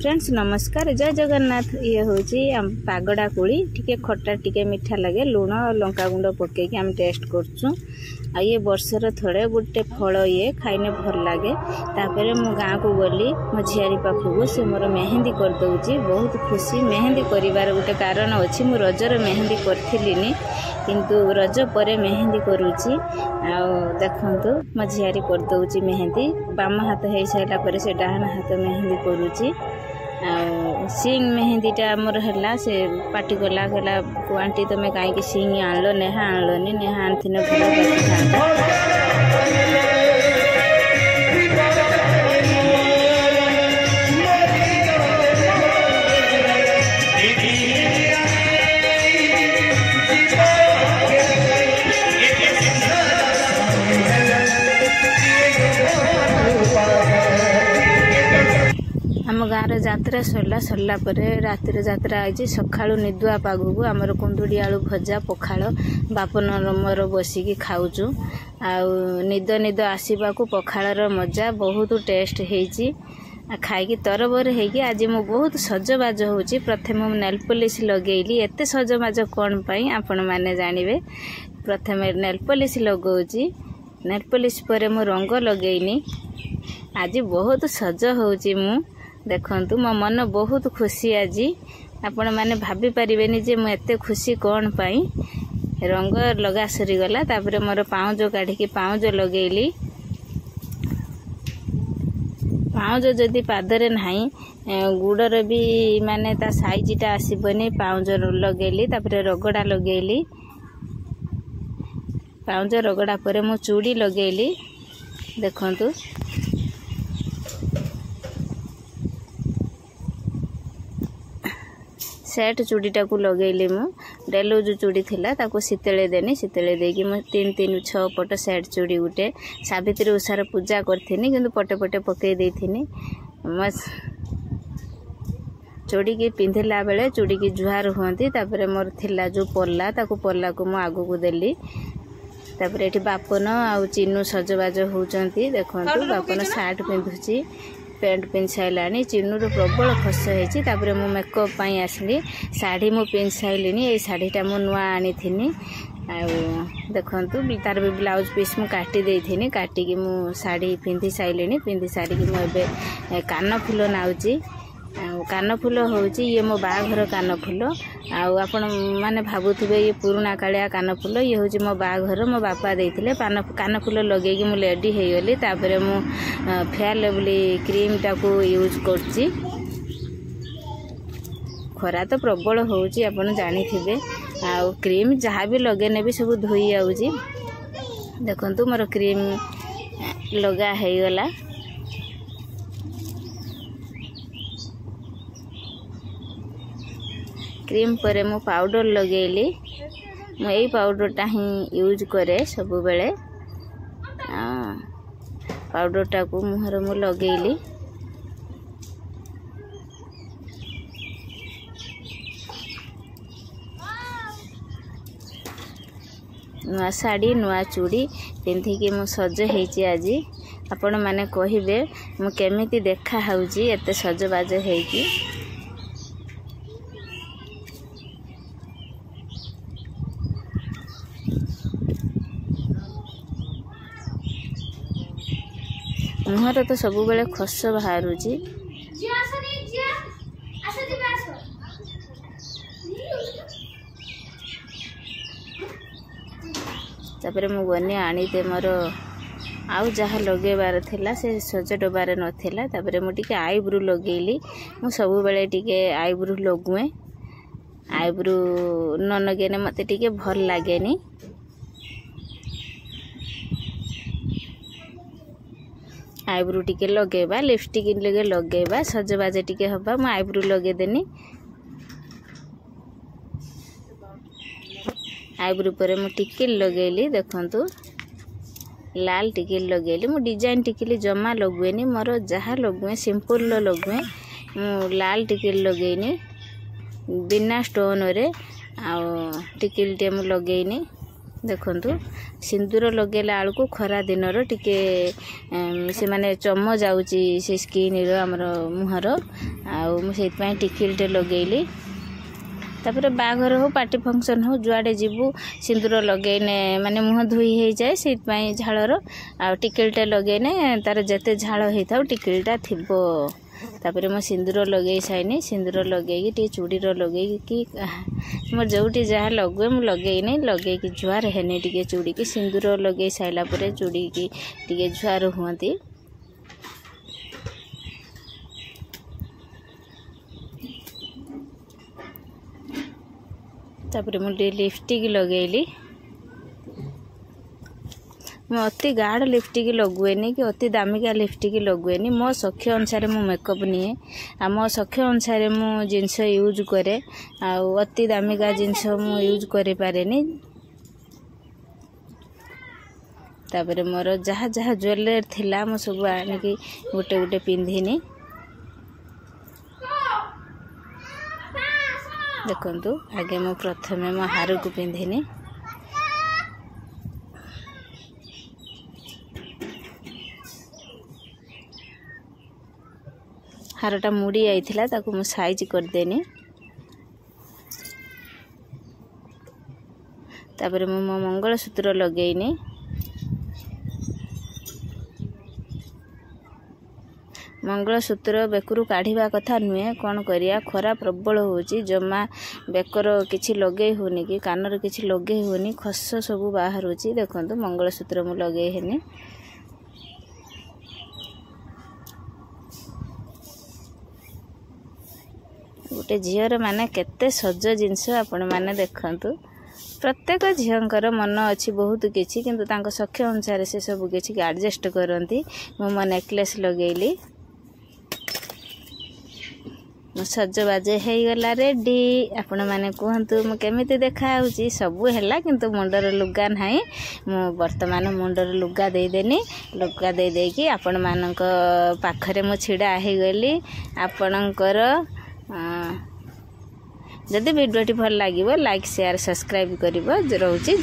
Friends नमस्कार जय जगन्नाथ। ये हूँ पागड़ा कोली टिके खट्टा टिके मीठा लगे लुण लंका गुंड पकईकि आम टेस्ट करचु। ये वर्षर थोड़े गोटे फल ये खाइने भल लगे। तापर मु गाँ को गली मो झियारी पाखक से मोर मेहंदी करदे बहुत खुशी। मेहंदी कर गोटे कारण अच्छी मु रजर मेहंदी करी किंतु रज पर मेहंदी करुच्ची। देखु मो झियारी करदे मेहंदी बाम हाथ हो सारापर से डाहाण हाथ मेहंदी करुच्ची। सिंग मेहंदीटा मोर है से पार्टी गला कहला आंटी तुम कहीं सिंग आनल नेहा आनलनी नेहा आनी भल बाकी आम गाँव जात्रा सरला रातिर जात्रा आई सका निदुआ पागक आमर कुंदुड़ी आलू भजा पखाड़ बापन मोर बसिकी खाऊचु। निद निद आसवाक पखाड़र मजा बहुत टेस्ट होती। खाई तरबर होगी आज मु बहुत सजबाज होची। प्रथम नेल पॉलिश लगेली एते सजबाज कौन पाई आपण माने जानिबे। प्रथम नेल पॉलिश लगौची नेल पॉलिश पर मु रंग लगेनी आज बहुत सज होची मु। देखंतु मो मन बहुत खुशी आज आपण माने भाभी परिबेनी जे मु एते खुशी कौन पाई। रंग लगा सरी गला तापर मोर पाउज काढ़ी की पाउज लगेली। पाउज जदि पादरे नाही गुड़र भी माने ता साइजटा आसीबनी। पाउज लगेली तापर रगड़ा लगेली। पाउज रगड़ा पर मु चूड़ी लगेली। देखंतु सेट चूड़ीटा को लगेली मु डेलो जो चूड़ी थिला ताको शीतले देनी शीतले देकी मु 3-6 पट सेट चूड़ी गुटे सावित्री उषार पूजा करथिनी किंतु पटे पटे पकई देथिनी। मस चूड़ी की पिंधिला बेले चूड़ी की जुहार हुंती। तापर मोर थिला जो पल्ला ताको पल्ला को मु आगु को देली। तापर एठी बापन आ चिन्नू सजबाज होउचंती। देखंतु बापन शर्ट पिंधुची पैंट पिंध साइलानी। चिन्नूर प्रबल खस होती। तापर मु मेकअप पाई आसली शाढ़ी मु पिंध साइलिनी। ये शाढ़ीटा मु नुआ आनी थिनी। देखंतु तार भी ब्लाउज पीस मु काटी देथिनी। काटिकी मु शाढ़ी पिंधि साइलिनी। पिंधि सारिकी मु एबे कान फूल नाउची। कान फूल होउची ये मो बाघर कान फूल। आपण माने भाबुथिबे ये पुराना कालिया कान फूल ये होउची मो बाघर मो बापा देथिले। कान फूल लगेकी मु लेडी हे गली। तापर मु फेयर लवली क्रीम टाको यूज करची। खरा तो प्रबल होउची आपण जानी थिबे। क्रीम जहाँ भी लगेने भी सब धोई आउची। देखंतु मोर क्रीम लगा हे गला। क्रीम पर मु पाउडर लगेली। मु यही पाउडरटा ही यूज करे सब बेले। पाउडरटा को मुहर मु लगेली। नुआ साड़ी नुआ चूड़ी पिंधिकी मु सज हेची आज। आपण माने कहिबे मु केमिति देखा हाउची एते सजबाज हेकी। मुहर तो सब बेले खस बाहरुची। तापर मु गनी आनी ते मोर आउ जहाँ लगेबार थिला से सज डबार नथिला। तापर मु टिके आईब्रो लगेली। मु सब बेले टिके आईब्रो लगुए। आईब्रो न लगेने मते टिके भल लागेनी। आईब्रो टिके लगेबा लिपस्टिक लगे लगेबा सजबाज टिके हबा। मु आईब्रो लगे देनी। आईब्रो पर मु टिकिल लगेली। देखंतु लाल टिकिल लगेली। मु डिजाइन टिकिल जमा लगुएनी। मोर जहाँ लगुए सिंपल लगुए। मु लाल टिकिल लगेनी बिना स्टोन रे। टिकिल टे मु लगेनी। देखंतु सिंदूर लगेला आलू को खरा दिन टिके से माने चम जाउची से स्किन रो हमर मुहर आउ मु सेत पय टिकिलटे लगेली तापर बाघर हो पार्टी फंक्शन हो जुआडे जीवु सिंदूर लगेने माने मुह धोई हे जाए सेत पय झाळर आ टिकिलटे लगेने तार जते झाळ हेथाउ टिकिलटा थिबो तापर मो सिंदूर लगे साइनी सिंदूर लगे टी चूड़ीर लगे कि मोर जोटी जहाँ लगे मु लगे नहीं लगे कि जुआर हेनी टिके चूड़ी की सिंदूर लगे साइला परे चूड़ी की टिके जुआर हुंती तापर मु लिपस्टिक लगेली मैं अति गाढ़ लिपस्टिक लगुएनी कि अति दामिका लिपस्टिक लगुएनी मो सख्य अनुसार मु मेकअप निए आ मो सख्य अनुसार मु जिनस यूज करे आ अति दामिका जिनस मु यूज करे पारेनी तापर मोर जहाँ जहाँ ज्वेलरी थिला मो सब आनिकी गोटे गोटे पिंधिनी देखंतु आगे मु प्रथमे मो हार को पिंधिनी हारटा मुड़ी आईथिला ताको मु साइज कर देनी तापर मु मो मंगलसूत्र लगेइनी मंगलसूत्र बेकरू काढ़ीबा कथा नुहे कौन करिया खरा प्रबल होची जमा बेकर किछि लगे होनी कि कानर किछि लगे होनी खस सब बाहर होची देखंतु मंगलसूत्र मु लगे हेनी गोटे झीर माने केते सज जिनस आपण माने देखंतु प्रत्येक झींकर मन अच्छी बहुत किछि किंतु तांको सख्य अनुसार से सब किछि एडजस्ट करंती मो नेकलेस लगेली मो सजबाजे हो गला रेडी आपण माने कहंतु मु केमिति देखा होची सब हैला किंतु मुंडर लुगा नाही मु वर्तमान मुंडर लुगा दे देनी लुगा दे दे कि आपण मानक पाखरे मु छिडा हे गली आपणकर जदि वीडियो भल लागिवो लाइक शेयर सब्सक्राइब करिवो रहउची।